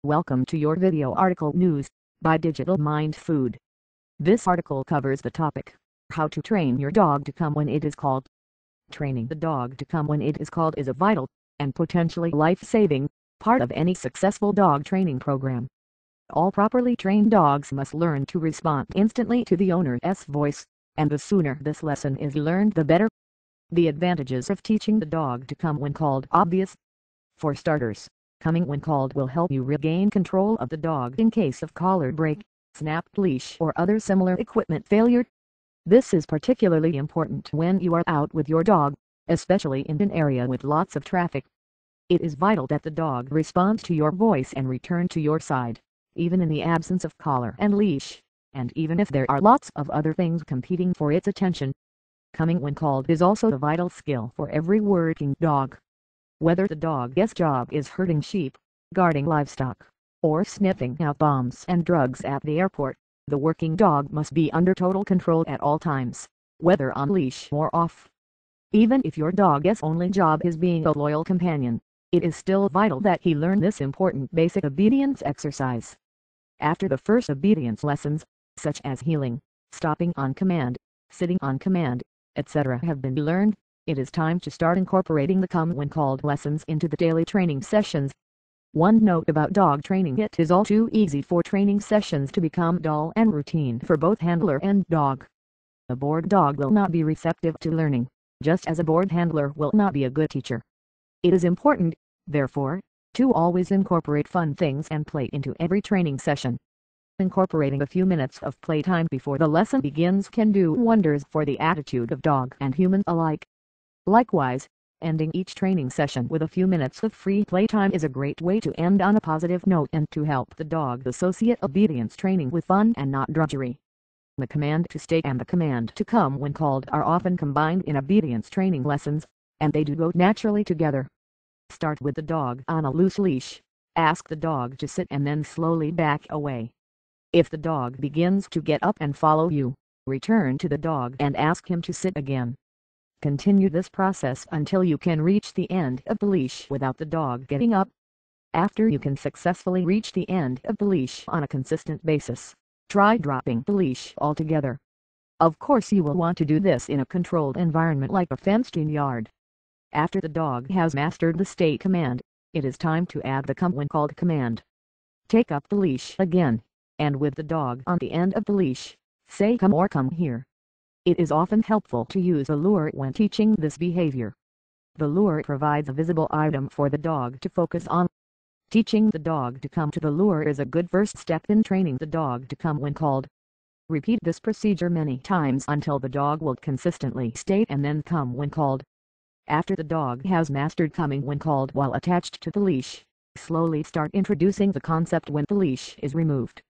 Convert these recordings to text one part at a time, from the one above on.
Welcome to your video article news by DigitalMindFood. This article covers the topic, how to train your dog to come when it is called. Training the dog to come when it is called is a vital, and potentially life-saving, part of any successful dog training program. All properly trained dogs must learn to respond instantly to the owner's voice, and the sooner this lesson is learned the better. The advantages of teaching the dog to come when called obvious. For starters, coming when called will help you regain control of the dog in case of collar break, snapped leash or other similar equipment failure. This is particularly important when you are out with your dog, especially in an area with lots of traffic. It is vital that the dog responds to your voice and return to your side, even in the absence of collar and leash, and even if there are lots of other things competing for its attention. Coming when called is also a vital skill for every working dog. Whether the dog's job is herding sheep, guarding livestock, or sniffing out bombs and drugs at the airport, the working dog must be under total control at all times, whether on leash or off. Even if your dog's only job is being a loyal companion, it is still vital that he learn this important basic obedience exercise. After the first obedience lessons, such as heeling, stopping on command, sitting on command, etc. have been learned, it is time to start incorporating the come when called lessons into the daily training sessions. One note about dog training: it is all too easy for training sessions to become dull and routine for both handler and dog. A bored dog will not be receptive to learning, just as a bored handler will not be a good teacher. It is important, therefore, to always incorporate fun things and play into every training session. Incorporating a few minutes of playtime before the lesson begins can do wonders for the attitude of dog and human alike. Likewise, ending each training session with a few minutes of free playtime is a great way to end on a positive note and to help the dog associate obedience training with fun and not drudgery. The command to stay and the command to come when called are often combined in obedience training lessons, and they do go naturally together. Start with the dog on a loose leash, ask the dog to sit and then slowly back away. If the dog begins to get up and follow you, return to the dog and ask him to sit again. Continue this process until you can reach the end of the leash without the dog getting up. After you can successfully reach the end of the leash on a consistent basis, try dropping the leash altogether. Of course, you will want to do this in a controlled environment like a fenced-in yard. After the dog has mastered the stay command, it is time to add the come when called command. Take up the leash again, and with the dog on the end of the leash, say come or come here. It is often helpful to use a lure when teaching this behavior. The lure provides a visible item for the dog to focus on. Teaching the dog to come to the lure is a good first step in training the dog to come when called. Repeat this procedure many times until the dog will consistently stay and then come when called. After the dog has mastered coming when called while attached to the leash, slowly start introducing the concept when the leash is removed.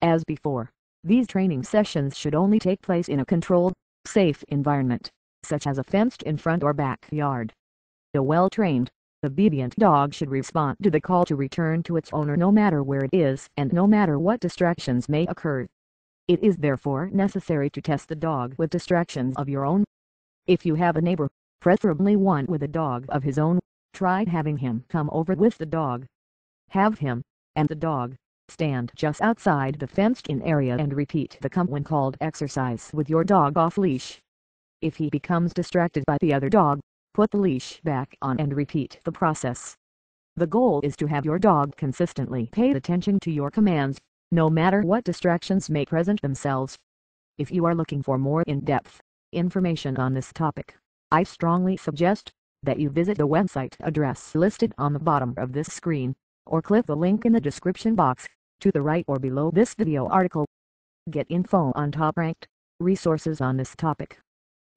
As before, these training sessions should only take place in a controlled, safe environment, such as a fenced-in front or backyard. A well-trained, obedient dog should respond to the call to return to its owner no matter where it is and no matter what distractions may occur. It is therefore necessary to test the dog with distractions of your own. If you have a neighbor, preferably one with a dog of his own, try having him come over with the dog. Have him, and the dog, stand just outside the fenced-in area and repeat the come when called exercise with your dog off leash. If he becomes distracted by the other dog, put the leash back on and repeat the process. The goal is to have your dog consistently pay attention to your commands, no matter what distractions may present themselves. If you are looking for more in-depth information on this topic, I strongly suggest that you visit the website address listed on the bottom of this screen, or click the link in the description box, to the right or below this video article. Get info on top-ranked resources on this topic.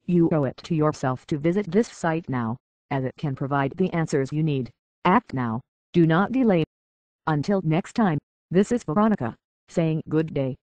You owe it to yourself to visit this site now, as it can provide the answers you need. Act now, do not delay. Until next time, this is Veronica, saying good day.